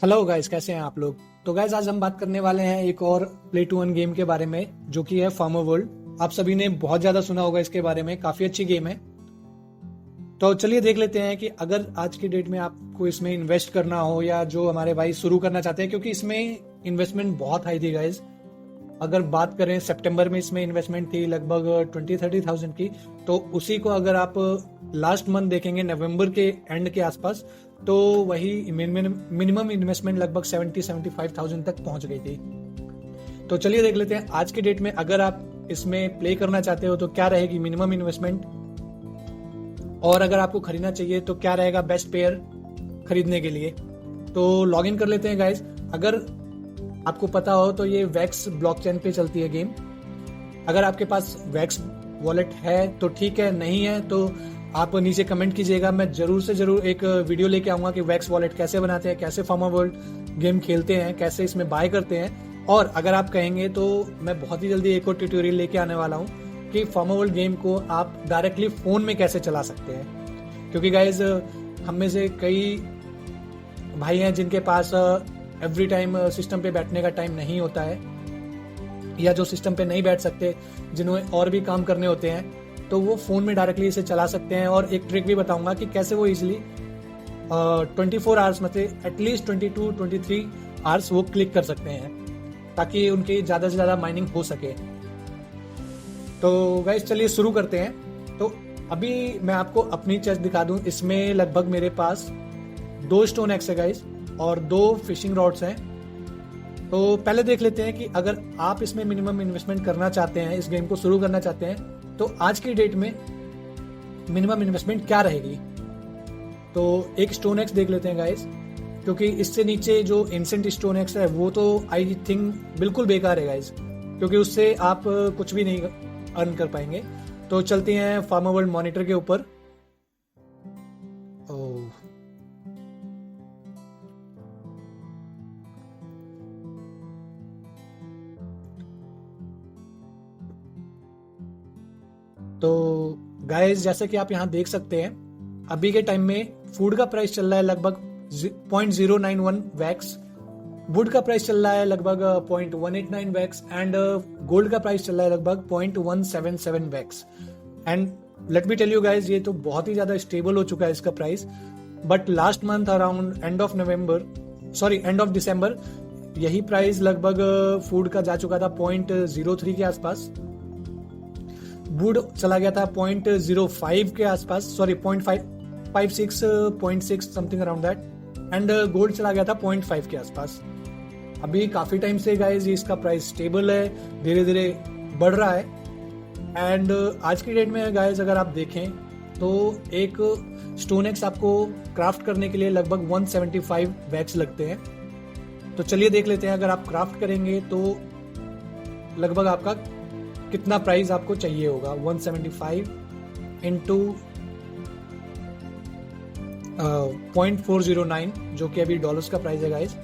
Hello guys, कैसे हैं आप लोग। तो गाइस आज हम बात करने वाले हैं एक और प्ले टू अर्न गेम के बारे में, जो कि है फार्मर वर्ल्ड। आप सभी ने बहुत ज्यादा सुना होगा इसके बारे में, काफी अच्छी गेम है। तो चलिए देख लेते हैं कि अगर आज की डेट में आपको इसमें इन्वेस्ट करना हो, या जो हमारे भाई शुरू करना चाहते हैं, क्योंकि इसमें इन्वेस्टमेंट बहुत हाई थी गाइस। अगर बात करें सितंबर में इसमें इन्वेस्टमेंट थी लगभग 20-30,000 की, तो उसी को अगर आप लास्ट मंथ देखेंगे नवंबर के एंड के आसपास, तो वही मिनिमम इन्वेस्टमेंट लगभग 70-75,000 तक पहुंच गई थी। तो चलिए देख लेते हैं आज की डेट में अगर आप इसमें प्ले करना चाहते हो तो क्या रहेगी मिनिमम इन्वेस्टमेंट, और अगर आपको खरीदना चाहिए तो क्या रहेगा बेस्ट पेयर खरीदने के लिए। तो लॉग इन कर लेते हैं गाइज। अगर आपको पता हो तो ये वैक्स ब्लॉकचेन पे चलती है गेम। अगर आपके पास वैक्स वॉलेट है तो ठीक है, नहीं है तो आप नीचे कमेंट कीजिएगा। मैं जरूर से जरूर एक वीडियो लेके आऊंगा कि वैक्स वॉलेट कैसे बनाते हैं, कैसे फार्मर वर्ल्ड गेम खेलते हैं, कैसे इसमें बाय करते हैं। और अगर आप कहेंगे तो मैं बहुत ही जल्दी एक और ट्यूटोरियल लेके आने वाला हूँ कि फार्मर वर्ल्ड गेम को आप डायरेक्टली फोन में कैसे चला सकते हैं। क्योंकि गाइज हम में से कई भाई हैं जिनके पास एवरी टाइम सिस्टम पे बैठने का टाइम नहीं होता है, या जो सिस्टम पे नहीं बैठ सकते, जिन्हें और भी काम करने होते हैं, तो वो फोन में डायरेक्टली इसे चला सकते हैं। और एक ट्रिक भी बताऊंगा कि कैसे वो इजिली 24 आवर्स में एटलीस्ट 22-23 आवर्स वो क्लिक कर सकते हैं, ताकि उनकी ज्यादा से ज्यादा माइनिंग हो सके। तो गाइस चलिए शुरू करते हैं। तो अभी मैं आपको अपनी चेस्ट दिखा दूं। इसमें लगभग मेरे पास 2 स्टोन एक्स है गाइस, और 2 फिशिंग रॉड्स हैं। तो पहले देख लेते हैं कि अगर आप इसमें मिनिमम इन्वेस्टमेंट करना चाहते हैं, इस गेम को शुरू करना चाहते हैं, तो आज की डेट में मिनिमम इन्वेस्टमेंट क्या रहेगी। तो एक स्टोन एक्स देख लेते हैं गाइस, क्योंकि इससे नीचे जो एंसेंट स्टोन एक्स है वो तो आई थिंक बिल्कुल बेकार है गाइस, क्योंकि उससे आप कुछ भी नहीं अर्न कर पाएंगे। तो चलते हैं फार्मर वर्ल्ड मॉनिटर के ऊपर। तो गाइस जैसे कि आप यहाँ देख सकते हैं, अभी के टाइम में फूड का प्राइस चल रहा है लगभग 0.091 वैक्स, वुड का प्राइस चल रहा है लगभग 0.189 वैक्स, एंड गोल्ड का प्राइस चल रहा है लगभग 0.177 wax. And let me tell you guys, ये तो बहुत ही ज्यादा स्टेबल हो चुका है इसका price. But last month around end of December यही प्राइस लगभग फूड का जा चुका था 0.03 के आसपास, वुड चला गया था 0.05 के आसपास, 0.56 something around that, and gold चला गया था 0.5 के आसपास। अभी काफी टाइम से गाइज इसका प्राइस स्टेबल है, धीरे धीरे बढ़ रहा है। एंड आज की डेट में गाइज अगर आप देखें तो एक स्टोन एक्स आपको क्राफ्ट करने के लिए लगभग 175 वैक्स लगते हैं। तो चलिए देख लेते हैं, अगर आप क्राफ्ट करेंगे तो लगभग आपका कितना प्राइस आपको चाहिए होगा। 175 इंटू 0.409, जो कि अभी डॉलर्स का प्राइस है गाइस,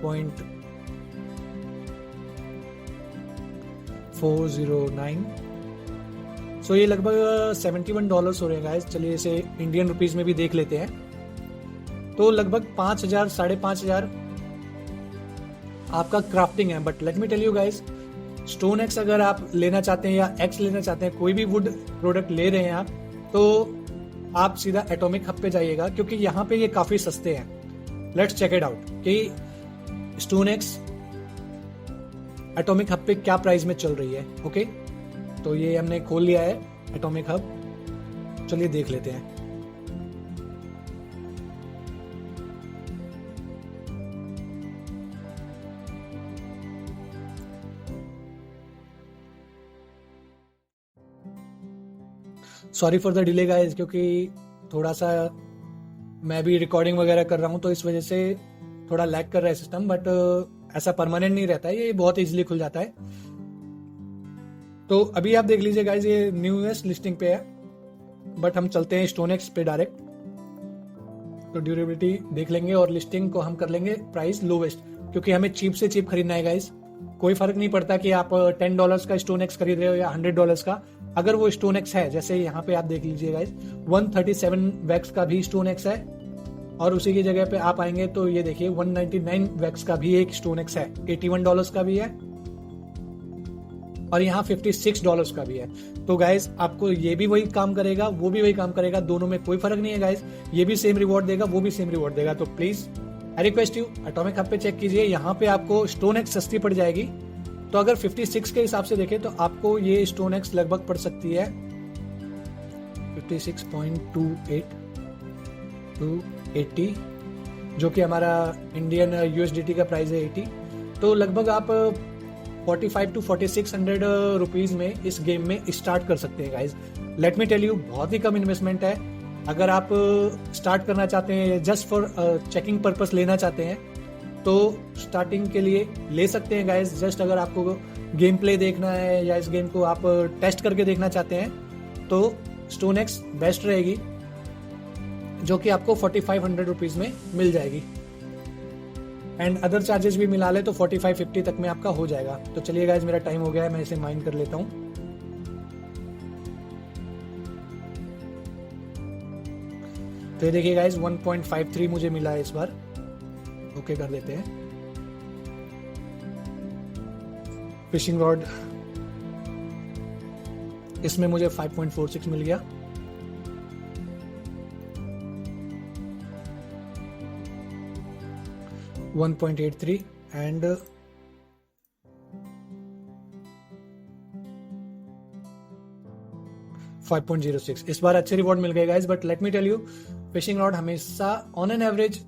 0.409। सो ये लगभग $71 हो रहे हैं गाइस। चलिए इसे इंडियन रुपीज में भी देख लेते हैं। तो लगभग 5,000 5,500 आपका क्राफ्टिंग है। But let me tell you guys, stone axe अगर आप लेना चाहते हैं या एक्स लेना चाहते हैं, कोई भी वुड प्रोडक्ट ले रहे हैं आप, तो आप सीधा एटॉमिक हब पे जाइएगा, क्योंकि यहाँ पे ये काफी सस्ते हैं। लेट्स चेक इट आउट कि स्टोन एक्स एटॉमिक हब पे क्या प्राइस में चल रही है। ओके, तो ये हमने खोल लिया है एटॉमिक हब। चलिए देख लेते हैं। Sorry for the delay guys, क्योंकि थोड़ा सा मैं भी रिकॉर्डिंग वगैरह कर रहा हूँ, तो इस वजह से थोड़ा लैग कर रहा है सिस्टम। बट ऐसा परमानेंट नहीं रहता है, ये बहुत इजीली खुल जाता है। तो अभी आप देख लीजिए गाइस, ये न्यूएस्ट लिस्टिंग पे है। बट हम चलते हैं स्टोन एक्स पे डायरेक्ट। तो ड्यूरेबिलिटी देख लेंगे और लिस्टिंग को हम कर लेंगे प्राइस लोवेस्ट, क्योंकि हमें चीप से चीप खरीदना है गाइस। कोई फर्क नहीं पड़ता कि आप $10 का स्टोन एक्स खरीद रहे हो या $100 का। अगर वो स्टोन एक्स है, जैसे यहाँ पे आप देख लीजिए गाइस, 137 वैक्स का भी स्टोन एक्स है, और उसी की जगह पे आप आएंगे तो ये देखिए 199 वैक्स का भी एक स्टोन एक्स है, $81 का भी है और यहाँ $56 का भी है। तो गाइज आपको ये भी वही काम करेगा, वो भी वही काम करेगा, दोनों में कोई फर्क नहीं है गाइज। ये भी सेम रिवॉर्ड देगा, वो भी सेम रिवॉर्ड देगा। तो please I request you atomic hub पे चेक कीजिए, यहाँ पे आपको स्टोन एक्स सस्ती पड़ जाएगी। तो अगर 56 के हिसाब से देखें तो आपको ये स्टोन एक्स लगभग पड़ सकती है 56.28 to 80, जो कि हमारा इंडियन USDT का प्राइस है 80। तो लगभग आप 45 to 4600 रुपीज में इस गेम में स्टार्ट कर सकते हैं guys. Let me tell you, बहुत ही कम इन्वेस्टमेंट है। अगर आप स्टार्ट करना चाहते हैं, जस्ट फॉर चेकिंग पर्पस लेना चाहते हैं, तो स्टार्टिंग के लिए ले सकते हैं गाइज। जस्ट अगर आपको गेम प्ले देखना है या इस गेम को आप टेस्ट करके देखना चाहते हैं तो स्टोन एक्स बेस्ट रहेगी, जो कि आपको 4500 रुपीज में मिल जाएगी। एंड अदर चार्जेस भी मिला ले तो 45-50 तक में आपका हो जाएगा। तो चलिए गाइज, मेरा टाइम हो गया है, मैं इसे माइन कर लेता हूं। तो ये देखिए गाइज 1.53 मुझे मिला है इस बार। ओके कर देते हैं। फिशिंग रॉड इसमें मुझे 5.46 मिल गया। $1.83 एंड $5.06। इस बार अच्छे रिवॉर्ड मिल गए guys. But let me tell you, fishing rod हमेशा ऑन एन एवरेज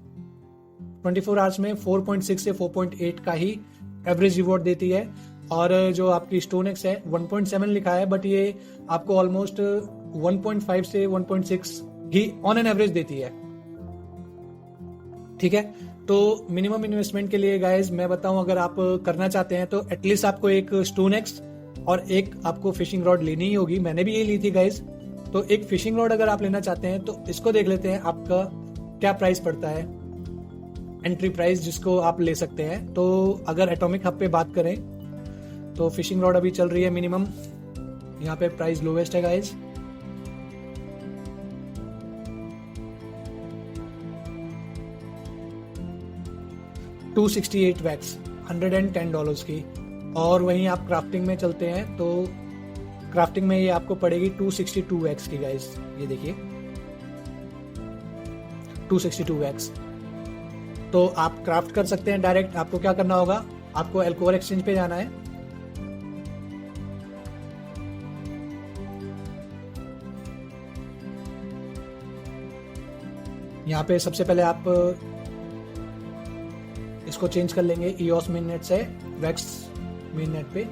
24 आवर्स में 4.6 से 4.8 का ही एवरेज रिवॉर्ड देती है। और जो आपकी स्टोन एक्स है 1.7 लिखा है, बट ये आपको ऑलमोस्ट 1.5 से 1.6 ही ऑन एन एवरेज देती है। ठीक है, तो मिनिमम इन्वेस्टमेंट के लिए गाइज मैं बताऊं, अगर आप करना चाहते हैं तो एटलीस्ट आपको एक स्टोन एक्स और एक आपको फिशिंग रॉड लेनी ही होगी। मैंने भी ये ली थी गाइज। तो एक फिशिंग रॉड अगर आप लेना चाहते हैं तो इसको देख लेते हैं आपका क्या प्राइस पड़ता है, एंट्री प्राइस जिसको आप ले सकते हैं। तो अगर एटॉमिक हब पे बात करें तो फिशिंग रॉड अभी चल रही है मिनिमम, यहाँ पे प्राइस लोवेस्ट है गाइज, $268 वैक्स, $110 की। और वहीं आप क्राफ्टिंग में चलते हैं तो क्राफ्टिंग में ये आपको पड़ेगी 262 वैक्स की गाइस। ये देखिए 262 वैक्स। तो आप क्राफ्ट कर सकते हैं डायरेक्ट। आपको क्या करना होगा, आपको एल्कोवर एक्सचेंज पे जाना है। यहाँ पे सबसे पहले आप इसको चेंज कर लेंगे EOS मेन नेट से वैक्स मेन नेट पे,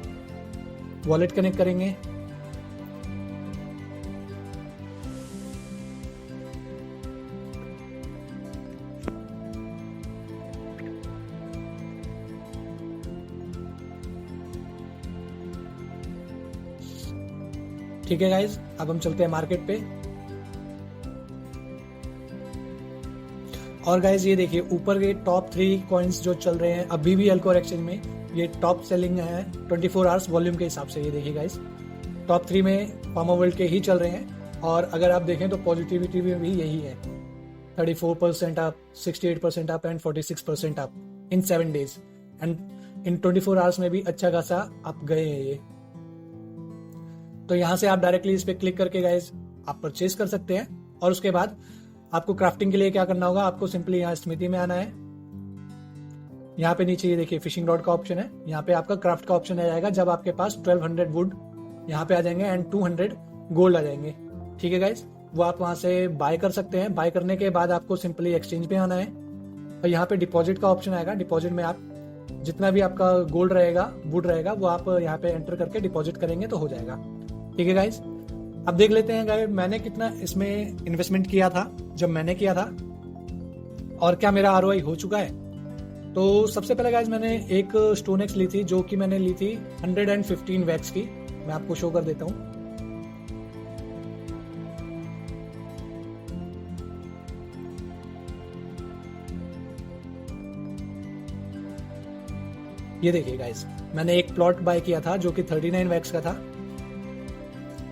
वॉलेट कनेक्ट करेंगे। ठीक है गाइज, अब हम चलते हैं मार्केट पे। और गाइज ये देखिए ऊपर के टॉप 3 कॉइन्स जो चल रहे हैं अभी भी एल्कोर एक्सचेंज में, ये टॉप सेलिंग है 24 आवर्स वॉल्यूम के हिसाब से। ये देखिए गाइज टॉप 3 में फार्मा वर्ल्ड के ही चल रहे हैं। और अगर आप देखें तो पॉजिटिविटी में भी यही है, 34% up, 68% up and 46% up in 7 days. And in 24 hours में भी अच्छा खासा अप गए हैं ये। तो यहाँ से आप डायरेक्टली इस पे क्लिक करके गाइज आप परचेज कर सकते हैं। और उसके बाद आपको क्राफ्टिंग के लिए क्या करना होगा, आपको सिंपली यहाँ स्मिथी में आना है। यहाँ पे नीचे ये देखिए फिशिंग रॉड का ऑप्शन है, यहाँ पे आपका क्राफ्ट का ऑप्शन आ जाएगा। जब आपके पास 1200 वुड यहाँ पे आ जाएंगे एंड 200 गोल्ड आ जाएंगे। ठीक है गाइज, वो आप वहां से बाय कर सकते हैं। बाय करने के बाद आपको सिंपली एक्सचेंज पे आना है और यहाँ पे डिपॉजिट का ऑप्शन आएगा। डिपॉजिट में आप जितना भी आपका गोल्ड रहेगा, वुड रहेगा, वो आप यहाँ पे एंटर करके डिपॉजिट करेंगे तो हो जाएगा। ठीक है गाइज, अब देख लेते हैं गाइस मैंने कितना इसमें इन्वेस्टमेंट किया था जब मैंने किया था और क्या मेरा ROI हो चुका है। तो सबसे पहले गाइस मैंने एक स्टोन एक्स ली थी, जो कि मैंने ली थी 115 वैक्स की। मैं आपको शो कर देता हूं। ये देखिए गाइस, मैंने एक प्लॉट बाय किया था जो कि 39 वैक्स का था,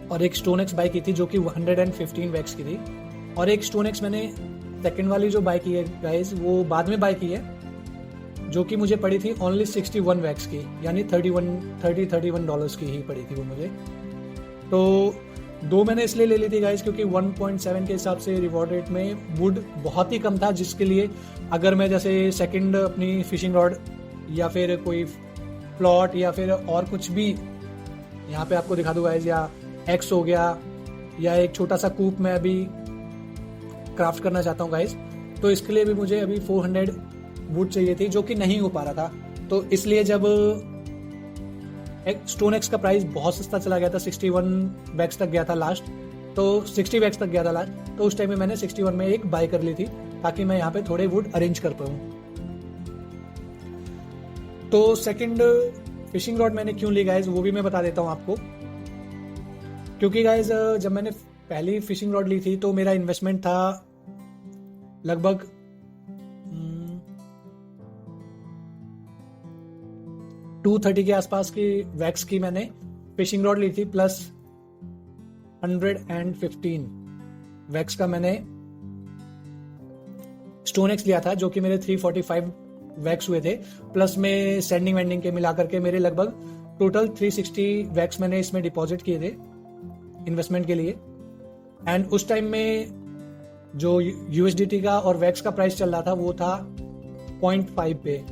और एक स्टोन एक्स बाय की थी जो कि 115 वैक्स की थी, और एक स्टोन एक्स मैंने सेकंड वाली जो बाय की है गाइज वो बाद में बाय की है, जो कि मुझे पड़ी थी ओनली 61 वैक्स की, यानी 31 डॉलर्स की ही पड़ी थी वो मुझे। तो दो मैंने इसलिए ले ली थी गाइज क्योंकि 1.7 के हिसाब से रिवॉर्ड रेट में वुड बहुत ही कम था, जिसके लिए अगर मैं जैसे सेकंड अपनी फिशिंग रॉड या फिर कोई प्लॉट या फिर और कुछ भी यहाँ पे आपको दिखा दूँ गाइज, या एक्स हो गया या एक छोटा सा कूप मैं अभी क्राफ्ट करना चाहता हूँ गाइज, तो इसके लिए भी मुझे अभी 400 वुड चाहिए थी, जो कि नहीं हो पा रहा था। तो इसलिए जब स्टोन एक्स का प्राइस बहुत सस्ता चला गया था, 61 वैक्स तक गया था लास्ट, तो 60 वैक्स तक गया था लास्ट, तो उस टाइम में मैंने 61 में एक बाय कर ली थी ताकि मैं यहाँ पे थोड़े वुड अरेंज कर पाऊँ। तो सेकंड फिशिंग रॉड मैंने क्यों ली गाइज वो भी मैं बता देता हूँ आपको, क्योंकि गाइज जब मैंने पहली फिशिंग रॉड ली थी तो मेरा इन्वेस्टमेंट था लगभग 230 के आसपास की वैक्स की मैंने फिशिंग रॉड ली थी, प्लस 115 वैक्स का मैंने स्टोन एक्स लिया था, जो कि मेरे 345 वैक्स हुए थे, प्लस में सैंडिंग वैंडिंग के मिलाकर के मेरे लगभग टोटल 360 वैक्स मैंने इसमें डिपॉजिट किए थे इन्वेस्टमेंट के लिए। एंड उस टाइम में जो यूएसडीटी का और वैक्स का प्राइस चल रहा था वो था 0.5 पे,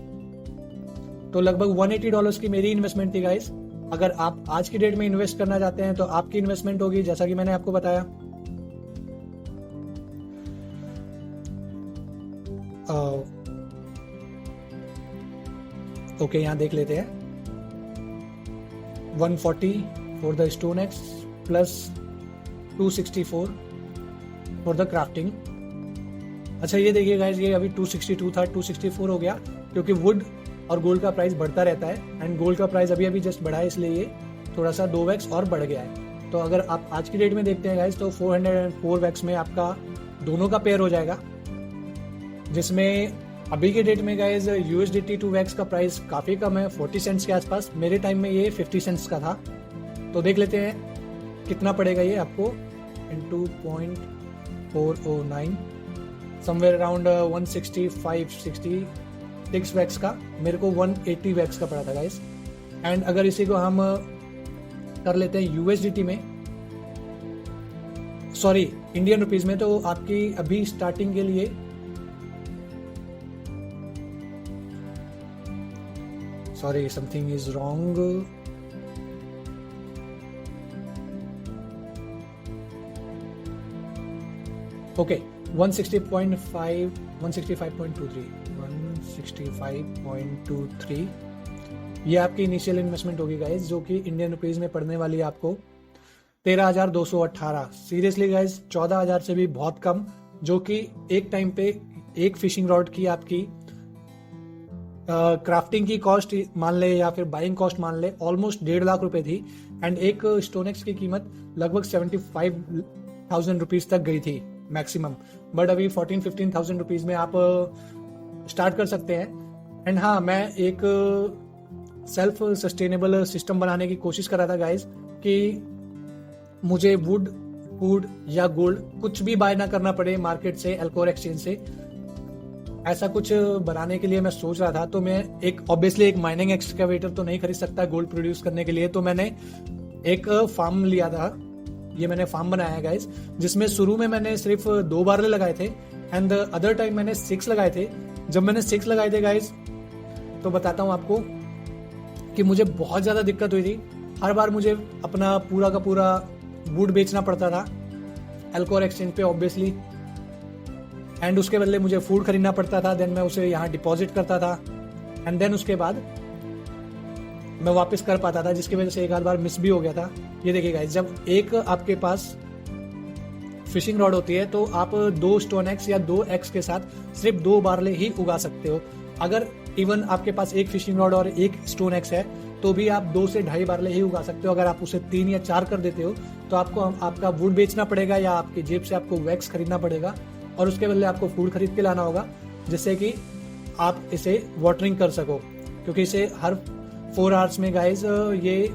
तो लगभग 180 डॉलर्स की मेरी इन्वेस्टमेंट थी गाइस। अगर आप आज की डेट में इन्वेस्ट करना चाहते हैं तो आपकी इन्वेस्टमेंट होगी जैसा कि मैंने आपको बताया ओके, यहाँ देख लेते हैं 140 for the stone x plus 264 for the crafting. अच्छा ये देखिए गाइस, ये अभी 262 था, 264 हो गया, क्योंकि वुड और गोल्ड का प्राइस बढ़ता रहता है एंड गोल्ड का प्राइस अभी अभी जस्ट बढ़ा है, इसलिए ये थोड़ा सा 2 वैक्स और बढ़ गया है। तो अगर आप आज की डेट में देखते हैं गाइस तो 404 वैक्स में आपका दोनों का पेयर हो जाएगा, जिसमें अभी के डेट में गाइस यूएसडीटी टू वैक्स का प्राइस काफ़ी कम है, 40 सेंट्स के आसपास। मेरे टाइम में ये 50 सेंट्स का था। तो देख लेते हैं कितना पड़ेगा ये आपको इनटू 0.409, समवेयर अराउंड 165-66 वैक्स का। मेरे को 180 वैक्स का पड़ा था गाइस। एंड अगर इसी को हम कर लेते हैं यूएसडीटी में, सॉरी इंडियन रुपीज में, तो आपकी अभी स्टार्टिंग के लिए sorry something is wrong, okay 165.23 ये आपकी इनिशियल इन्वेस्टमेंट होगी गाइस, जो कि इंडियन रुपीज में पड़ने वाली है आपको 13,218। सीरियसली गाइस 14,000 से भी बहुत कम, जो कि एक टाइम पे एक फिशिंग रॉड की आपकी क्राफ्टिंग की कॉस्ट मान ले या फिर बाइंग कॉस्ट मान ले ऑलमोस्ट 1.5 लाख रुपए थी। एंड एक स्टोनेक्स की कीमत लगभग 75,000 रुपीज तक गई थी मैक्सिमम, बट अभी 14-15,000 रुपीज में आप स्टार्ट कर सकते हैं। एंड हाँ, मैं एक सेल्फ सस्टेनेबल सिस्टम बनाने की कोशिश कर रहा था गाइज, कि मुझे वुड, फूड या गोल्ड कुछ भी बाय ना करना पड़े मार्केट से, एल्कोर एक्सचेंज से। ऐसा कुछ बनाने के लिए मैं सोच रहा था। तो मैं ऑब्वियसली एक माइनिंग एक्सकेवेटर तो नहीं खरीद सकता गोल्ड प्रोड्यूस करने के लिए, तो मैंने एक फार्म लिया था। ये मैंने फार्म बनाया है गाइस, जिसमें शुरू में मैंने सिर्फ 2 बारले लगाए थे एंड अदर टाइम मैंने 6 लगाए थे। जब मैंने 6 लगाए थे गाइस, तो बताता हूँ आपको कि मुझे बहुत ज़्यादा दिक्कत हुई थी। हर बार मुझे अपना पूरा का पूरा वुड बेचना पड़ता था एल्कोर एक्सचेंज पे ऑब्वियसली, एंड उसके बदले मुझे फूड खरीदना पड़ता था। देन मैं उसे यहाँ डिपॉजिट करता था एंड देन उसके बाद मैं वापस कर पाता था, जिसकी वजह से एक आध बार मिस भी हो गया था। ये देखिए गाइस, जब एक आपके पास फिशिंग रॉड होती है तो आप 2 स्टोन एक्स या 2 एक्स के साथ सिर्फ 2 बारले ही उगा सकते हो। अगर इवन आपके पास एक फिशिंग रॉड और एक स्टोन एक्स है तो भी आप 2 से 2.5 बारले ही उगा सकते हो। अगर आप उसे 3 या 4 कर देते हो तो आपको आपका वुड बेचना पड़ेगा या आपकी जेब से आपको वैक्स खरीदना पड़ेगा, और उसके बदले आपको फूड खरीद के लाना होगा, जिससे कि आप इसे वाटरिंग कर सको। क्योंकि इसे हर 4 आवर्स में गाइज ये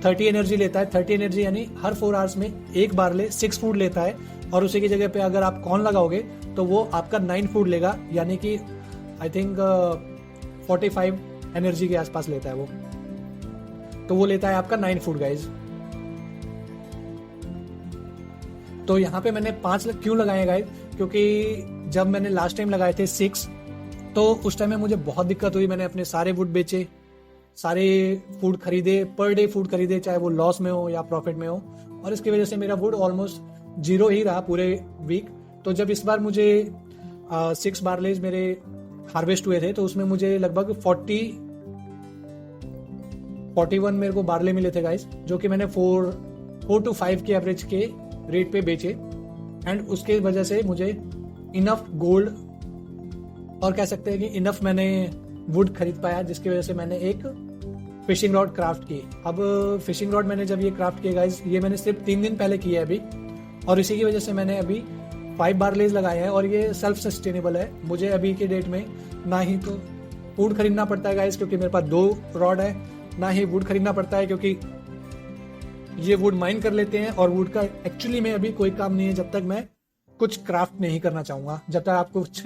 30 एनर्जी लेता है। 30 एनर्जी यानी हर 4 आवर्स में एक बारले 6 फूड लेता है, और उसी की जगह पे अगर आप कॉर्न लगाओगे तो वो आपका 9 फूड लेगा, यानी कि आई थिंक 45 एनर्जी के आसपास लेता है वो, तो वो लेता है आपका 9 फूड गाइज। तो यहाँ पे मैंने 5 क्यों लगाए गाइज, क्योंकि जब मैंने लास्ट टाइम लगाए थे 6, तो उस टाइम में मुझे बहुत दिक्कत हुई। मैंने अपने सारे वुड बेचे, सारे फूड खरीदे, पर डे फूड खरीदे, चाहे वो लॉस में हो या प्रॉफिट में हो, और इसकी वजह से मेरा वुड ऑलमोस्ट 0 ही रहा पूरे वीक। तो जब इस बार मुझे 6 बारलेज मेरे हार्वेस्ट हुए थे, तो उसमें मुझे लगभग 41 मेरे को बारले मिले थे गाइस, जो कि मैंने 4 to 5 के एवरेज के रेट पे बेचे। एंड उसके वजह से मुझे इनफ गोल्ड और कह सकते हैं कि इनफ मैंने वुड खरीद पाया, जिसकी वजह से मैंने एक फिशिंग रॉड क्राफ्ट की। अब फिशिंग रॉड मैंने जब ये क्राफ्ट किया गाइस, ये मैंने सिर्फ 3 दिन पहले किया है अभी, और इसी की वजह से मैंने अभी 5 बारलेज लगाए हैं, और ये सेल्फ सस्टेनेबल है। मुझे अभी के डेट में ना ही तो वुड खरीदना पड़ता है गाइस, क्योंकि मेरे पास 2 रॉड है, ना ही वुड खरीदना पड़ता है क्योंकि ये वुड माइन कर लेते हैं, और वुड का एक्चुअली में अभी कोई काम नहीं है जब तक मैं कुछ क्राफ्ट नहीं करना चाहूंगा। जब तक आप कुछ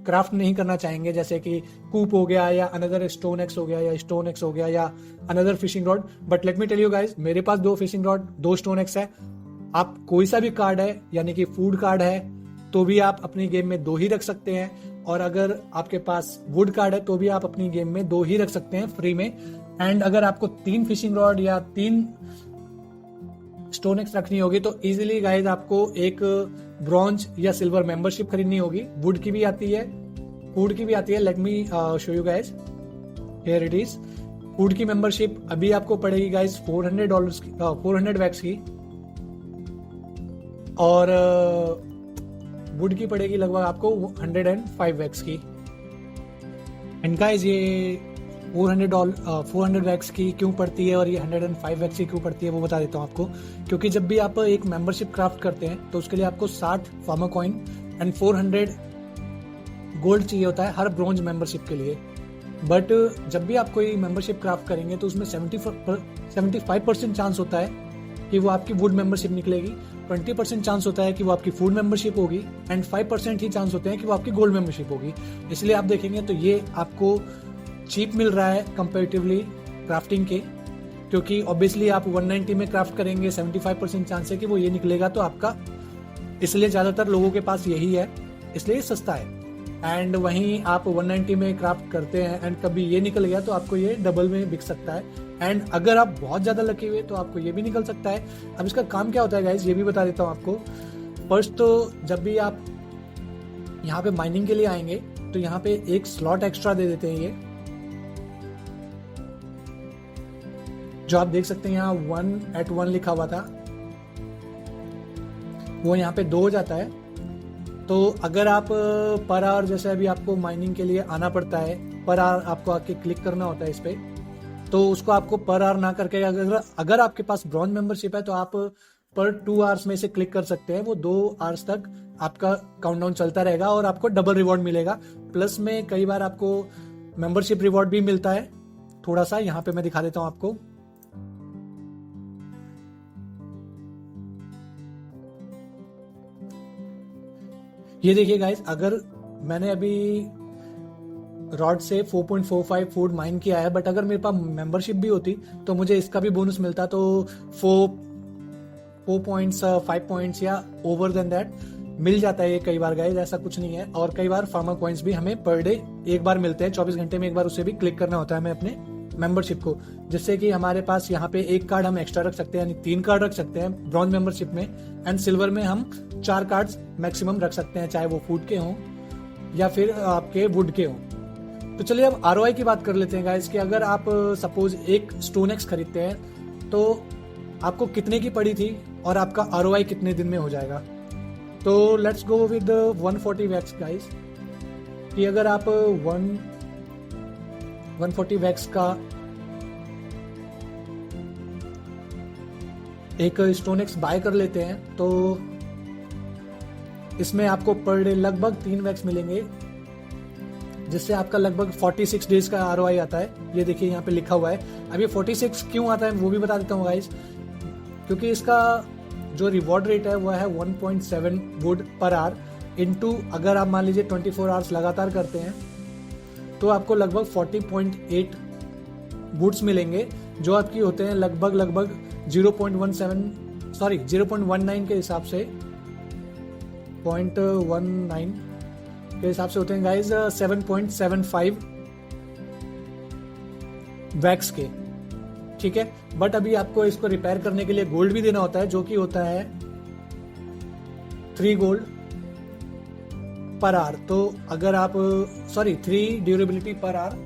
क्राफ्ट नहीं करना चाहेंगे, जैसे कि कूप हो गया या अनदर स्टोन एक्स हो गया या स्टोन एक्स हो गया या another fishing rod. But let me tell you guys, मेरे पास 2 फिशिंग रॉड, 2 स्टोन एक्स है। आप कोई सा भी कार्ड है, यानी कि फूड कार्ड है, तो भी आप अपनी गेम में 2 ही रख सकते हैं, और अगर आपके पास वुड कार्ड है तो भी आप अपनी गेम में 2 ही रख सकते हैं फ्री में। एंड अगर आपको 3 फिशिंग रॉड या 3 स्टोन एक्स रखनी होगी तो इजीली गाइज आपको एक ब्रॉन्ज या सिल्वर मेंबरशिप खरीदनी होगी। वुड की भी आती है, फूड की भी आती है। Let me show you guys, here it is. Food की मेंबरशिप अभी आपको पड़ेगी गाइज $400 की, 400 वैक्स की, और वुड की पड़ेगी लगभग आपको 105 वैक्स की। एंड गाइज ये $400 वैक्स की क्यों पड़ती है और ये 105 वैक्स की क्यों पड़ती है वो बता देता हूँ आपको। क्योंकि जब भी आप एक मेंबरशिप क्राफ्ट करते हैं तो उसके लिए आपको 60 फार्मा कॉइन एंड 400 गोल्ड चाहिए होता है हर ब्रॉन्ज मेंबरशिप के लिए। बट जब भी आप कोई मेंबरशिप क्राफ्ट करेंगे तो उसमें 75% चांस होता है कि वो आपकी वुड मेंबरशिप निकलेगी, 20% चांस होता है कि वो आपकी फूड मेंबरशिप होगी, एंड 5% ही चांस होते हैं कि वो आपकी गोल्ड मेंबरशिप होगी। इसलिए आप देखेंगे तो ये आपको चीप मिल रहा है कंपेरेटिवली क्राफ्टिंग के, क्योंकि ऑब्वियसली आप 190 में क्राफ्ट करेंगे, 75% चांस है कि वो ये निकलेगा तो आपका, इसलिए ज़्यादातर लोगों के पास यही है, इसलिए सस्ता है। एंड वहीं आप 190 में क्राफ्ट करते हैं एंड कभी ये निकल गया तो आपको ये डबल में बिक सकता है। एंड अगर आप बहुत ज़्यादा लकी हुए तो आपको ये भी निकल सकता है। अब इसका काम क्या होता है गाइज, ये भी बता देता हूँ आपको। फर्स्ट तो जब भी आप यहाँ पे माइनिंग के लिए आएंगे तो यहाँ पे एक स्लॉट एक्स्ट्रा दे देते हैं, ये जो आप देख सकते हैं यहाँ 1/1 लिखा हुआ था, वो यहाँ पे 2 हो जाता है। तो अगर आप पर आवर, जैसे अभी आपको माइनिंग के लिए आना पड़ता है, पर आवर आपको आके क्लिक करना होता है इस पे, तो उसको आपको पर आवर ना करके अगर आपके पास ब्रॉन्ज मेंबरशिप है तो आप पर 2 आवर्स में से क्लिक कर सकते हैं। वो 2 आवर्स तक आपका काउंटडाउन चलता रहेगा और आपको डबल रिवॉर्ड मिलेगा। प्लस में कई बार आपको मेंबरशिप रिवॉर्ड भी मिलता है थोड़ा सा, यहाँ पे मैं दिखा देता हूँ आपको। ये देखिए गाइस, अगर मैंने अभी रॉड से 4.45 फूड माइन किया है, बट अगर मेरे पास मेंबरशिप भी होती तो मुझे इसका भी बोनस मिलता, तो 4 पॉइंट्स 5 पॉइंट्स या ओवर देन दैट मिल जाता है ये कई बार गाइस, ऐसा कुछ नहीं है। और कई बार फार्मा कॉइन्स भी हमें पर डे एक बार मिलते हैं, 24 घंटे में एक बार उसे भी क्लिक करना होता है हमें अपने मेंबरशिप को, जिससे कि हमारे पास यहाँ पे एक कार्ड हम एक्स्ट्रा रख सकते हैं, यानी 3 कार्ड रख सकते हैं ब्रॉन्ज मेंबरशिप में। एंड सिल्वर में हम 4 कार्ड्स मैक्सिमम रख सकते हैं, चाहे वो फूड के हों या फिर आपके वुड के हों। तो चलिए अब ROI की बात कर लेते हैं गाइस, कि अगर आप सपोज एक स्टोन एक्स खरीदते हैं तो आपको कितने की पड़ी थी और आपका ROI कितने दिन में हो जाएगा। तो let's go with 140 wax guys, कि अगर आप 140 वैक्स का एक स्टोन एक्स बाय कर लेते हैं तो इसमें आपको पर डे लगभग 3 वैक्स मिलेंगे, जिससे आपका लगभग 46 डेज का ROI आता है। ये देखिए यहाँ पे लिखा हुआ है। अब ये 46 क्यों आता है वो भी बता देता हूँ गाइस, क्योंकि इसका जो रिवॉर्ड रेट है वो है 1.7 वुड पर आवर इनटू, अगर आप मान लीजिए 24 आवर्स लगातार करते हैं तो आपको लगभग 40.8 वुड्स मिलेंगे, जो आपकी होते हैं लगभग 0.19 के हिसाब से 0.19 के हिसाब से होते हैं गाइज 7.75 वैक्स के, ठीक है। बट अभी आपको इसको रिपेयर करने के लिए गोल्ड भी देना होता है, जो कि होता है 3 गोल्ड पर आवर। तो अगर आप 3 ड्यूरेबिलिटी पर आवर,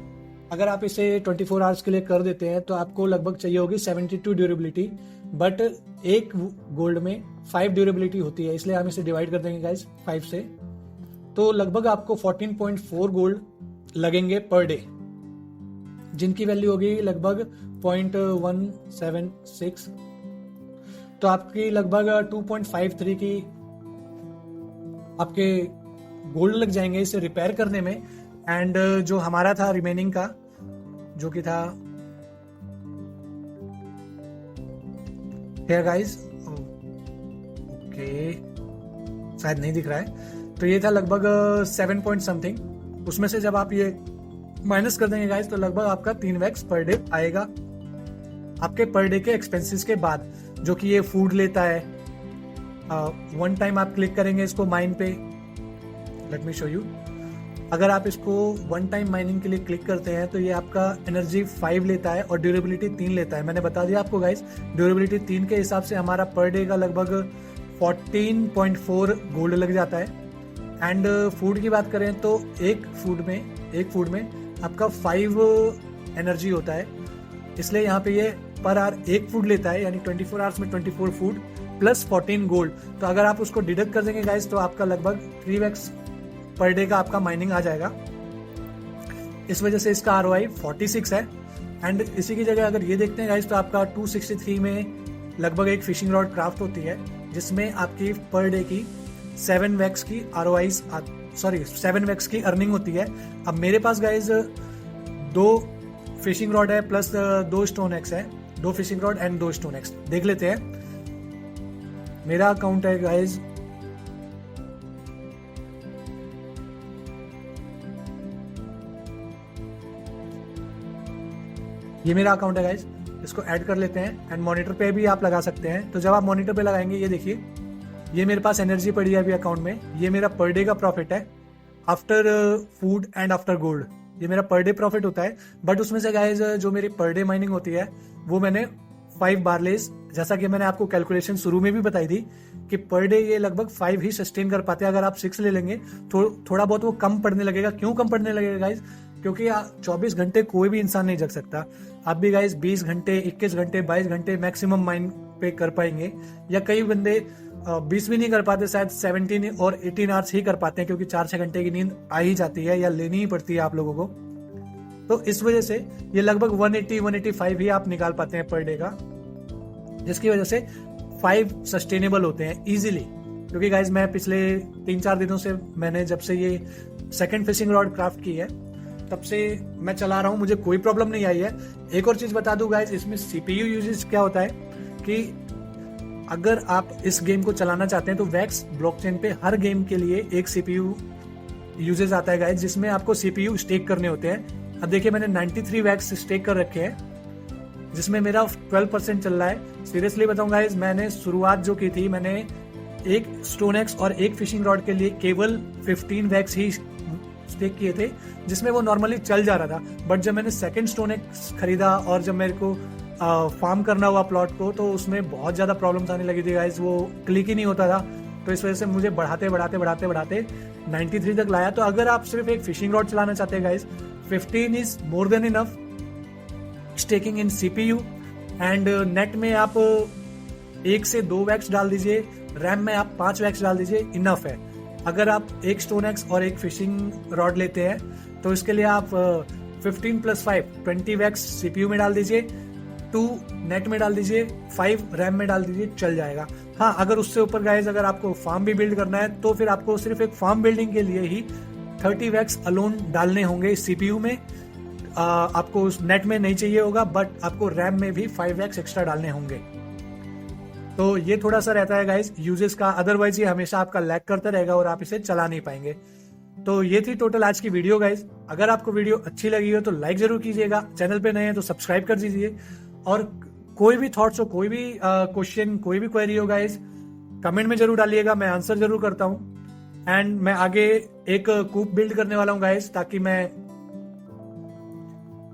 अगर आप इसे 24 आवर्स के लिए कर देते हैं तो आपको लगभग चाहिए होगी 72 ड्यूरेबिलिटी, बट एक गोल्ड में 5 ड्यूरेबिलिटी होती है, इसलिए हम इसे डिवाइड कर देंगे गाइज 5 से, तो लगभग आपको 14.4 गोल्ड लगेंगे पर डे, जिनकी वैल्यू होगी लगभग 0.176, तो आपकी लगभग 2.53 की आपके गोल्ड लग जाएंगे इसे रिपेयर करने में। एंड जो हमारा था रिमेनिंग का, जो कि था हेयर गाइस, ओके शायद नहीं दिख रहा है, तो ये था लगभग 7 पॉइंट समथिंग, उसमें से जब आप ये माइनस कर देंगे गाइस तो लगभग आपका 3 वैक्स पर डे आएगा आपके पर डे के एक्सपेंसेस के बाद, जो कि ये फूड लेता है। वन टाइम आप क्लिक करेंगे इसको माइन पे, लेट मी शो यू, अगर आप इसको वन टाइम माइनिंग के लिए क्लिक करते हैं तो ये आपका एनर्जी 5 लेता है और ड्यूरेबिलिटी 3 लेता है। मैंने बता दिया आपको गाइस, ड्यूरेबिलिटी 3 के हिसाब से हमारा पर डे का लगभग 14.4 गोल्ड लग जाता है। एंड फूड की बात करें तो एक फूड में आपका 5 एनर्जी होता है, इसलिए यहाँ पे ये पर आवर एक फूड लेता है, यानी 24 आवर्स में 24 फूड प्लस 14 गोल्ड। तो अगर आप उसको डिडक्ट कर देंगे गाइस तो आपका लगभग 3 वैक्स पर डे का आपका माइनिंग आ जाएगा। इस वजह से इसका ROI 46 है। एंड इसी की जगह अगर ये देखते हैं गाइस तो आपका 263 में लगभग एक फिशिंग रॉड क्राफ्ट होती है, जिसमें आपकी पर डे की 7 वैक्स की ROI 7 वैक्स की अर्निंग होती है। अब मेरे पास गाइस 2 फिशिंग रॉड है प्लस 2 स्टोन एक्स है, 2 fishing rod and 2 stone x. देख लेते हैं, मेरा अकाउंट है गाइस ये मेरा अकाउंट है गाइस, इसको ऐड कर लेते हैं। एंड मॉनिटर पे भी आप लगा सकते हैं, तो जब आप मॉनिटर पे लगाएंगे ये देखिए, ये मेरे पास एनर्जी पड़ी है अभी अकाउंट में, ये मेरा पर डे का प्रॉफिट है after food and after gold, ये मेरा पर डे प्रॉफिट होता है। बट उसमें से गाइस जो मेरी पर डे माइनिंग होती है वो मैंने 5 बारलेस, जैसा कि मैंने आपको कैलकुलेशन शुरू में भी बताई थी कि पर डे ये लगभग 5 ही सस्टेन कर पाते हैं। अगर आप 6 ले लेंगे थोड़ा बहुत वो कम पड़ने लगेगा। क्यों कम पड़ने लगेगा गाइस? क्योंकि 24 घंटे कोई भी इंसान नहीं जग सकता। आप भी गाइस 20 घंटे, 21 घंटे, 22 घंटे मैक्सिमम माइन पे कर पाएंगे, या कई बंदे 20 भी नहीं कर पाते, शायद 17 और 18 आवर्स ही कर पाते हैं, क्योंकि 4-6 घंटे की नींद आ ही जाती है या लेनी ही पड़ती है आप लोगों को। तो इस वजह से ये लगभग 180-185 ही आप निकाल पाते हैं पर डे का, जिसकी वजह से 5 सस्टेनेबल होते हैं इजीली। क्योंकि गाइज मैं पिछले 3-4 दिनों से, मैंने जब से ये सेकंड फिशिंग रॉड क्राफ्ट की है तब से मैं चला रहा हूँ, मुझे कोई प्रॉब्लम नहीं आई है। एक और चीज बता दूं गाइज, इसमें CPU यूजेज क्या होता है कि अगर आप इस गेम को चलाना चाहते हैं तो वैक्स ब्लॉकचेन पे हर गेम के लिए एक CPU यूजेज आता है गाइज, जिसमें आपको CPU स्टेक करने होते हैं। अब देखिए मैंने 93 वैक्स स्टेक कर रखे हैं, जिसमें मेरा 12% चल रहा है। सीरियसली बताऊं गाइज, मैंने शुरुआत जो की थी, मैंने एक स्टोन एक्स और एक फिशिंग रॉड के लिए केवल 15 वैक्स ही स्टेक किए थे, जिसमें वो नॉर्मली चल जा रहा था। बट जब मैंने सेकंड स्टोन एक्स खरीदा और जब मेरे को फार्म करना हुआ प्लॉट को, तो उसमें बहुत ज्यादा प्रॉब्लम्स आने लगी थी गाइज, वो क्लिक ही नहीं होता था। तो इस वजह से मुझे बढ़ाते 93 तक लाया। तो अगर आप सिर्फ एक फिशिंग रॉड चलाना चाहते हैं guys, 15 is more than enough staking in CPU। And net में आप 1 से 2 वैक्स डाल दीजिए, रैम में आप 5 वैक्स डाल दीजिए, इनफ है। अगर आप एक स्टोन एक्स और एक फिशिंग रॉड लेते हैं तो इसके लिए आप 15 + 5 20 वैक्स CPU में डाल दीजिए, 2 नेट में डाल दीजिए, 5 रैम में डाल दीजिए, चल जाएगा। हाँ, अगर उससे ऊपर गाइज अगर आपको फार्म भी बिल्ड करना है तो फिर आपको सिर्फ एक फार्म बिल्डिंग के लिए ही 30 वैक्स अलोन डालने होंगे CPU में। आपको उस नेट में नहीं चाहिए होगा, बट आपको रैम में भी 5 वैक्स एक्स्ट्रा डालने होंगे। तो ये थोड़ा सा रहता है गाइज यूजेस का, अदरवाइज ये हमेशा आपका लैग करता रहेगा और आप इसे चला नहीं पाएंगे। तो ये थी टोटल आज की वीडियो गाइज। अगर आपको वीडियो अच्छी लगी हो तो लाइक जरूर कीजिएगा, चैनल पे नए हैं तो सब्सक्राइब कर दीजिए, और कोई भी थॉट्स हो, कोई भी क्वेश्चन, कोई भी क्वेरी हो गाइज, कमेंट में जरूर डालिएगा, मैं आंसर जरूर करता हूँ। एंड मैं आगे एक कूप बिल्ड करने वाला हूँ गाइज, ताकि मैं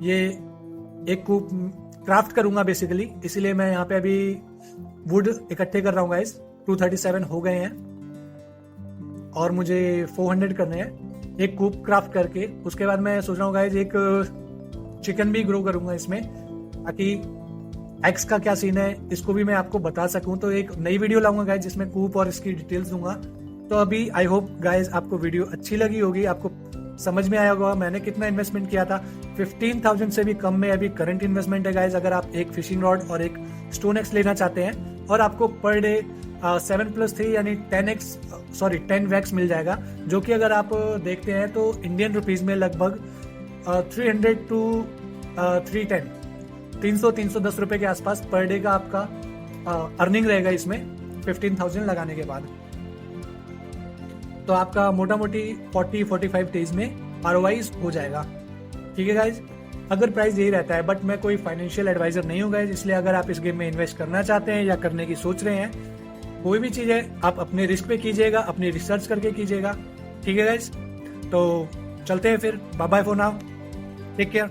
ये एक कूप क्राफ्ट करूंगा बेसिकली, इसीलिए मैं यहाँ पे अभी वुड इकट्ठे कर रहा हूँ गाइज। 237 हो गए हैं और मुझे 400 करने हैं एक कूप क्राफ्ट करके। उसके बाद मैं सोच रहा हूँ गाइज एक चिकन भी ग्रो करूंगा इसमें, ताकि एग्स का क्या सीन है इसको भी मैं आपको बता सकूं। तो एक नई वीडियो लाऊंगा गाइज जिसमें कूप और इसकी डिटेल्स दूंगा। तो अभी आई होप गाइज आपको वीडियो अच्छी लगी होगी, आपको समझ में आया होगा मैंने कितना इन्वेस्टमेंट किया था। 15,000 से भी कम में अभी करंट इन्वेस्टमेंट है गाइज, अगर आप एक फिशिंग रॉड और एक स्टोन एक्स लेना चाहते हैं, और आपको पर डे 7+3 यानी 10 वैक्स मिल जाएगा, जो कि अगर आप देखते हैं तो इंडियन रुपीज में लगभग 300 to 310 300-310 रुपए के आसपास पर डे का आपका अर्निंग रहेगा इसमें 15,000 लगाने के बाद। तो आपका मोटा मोटी 40-45 डेज में आरओआई हो जाएगा। ठीक है गाइज, अगर प्राइस यही रहता है, बट मैं कोई फाइनेंशियल एडवाइजर नहीं हूँ गाइज, इसलिए अगर आप इस गेम में इन्वेस्ट करना चाहते हैं या करने की सोच रहे हैं, कोई भी चीज है आप अपने रिस्क पे कीजिएगा, अपनी रिसर्च करके कीजिएगा। ठीक है गाइज, तो चलते हैं फिर, bye bye for now, take care.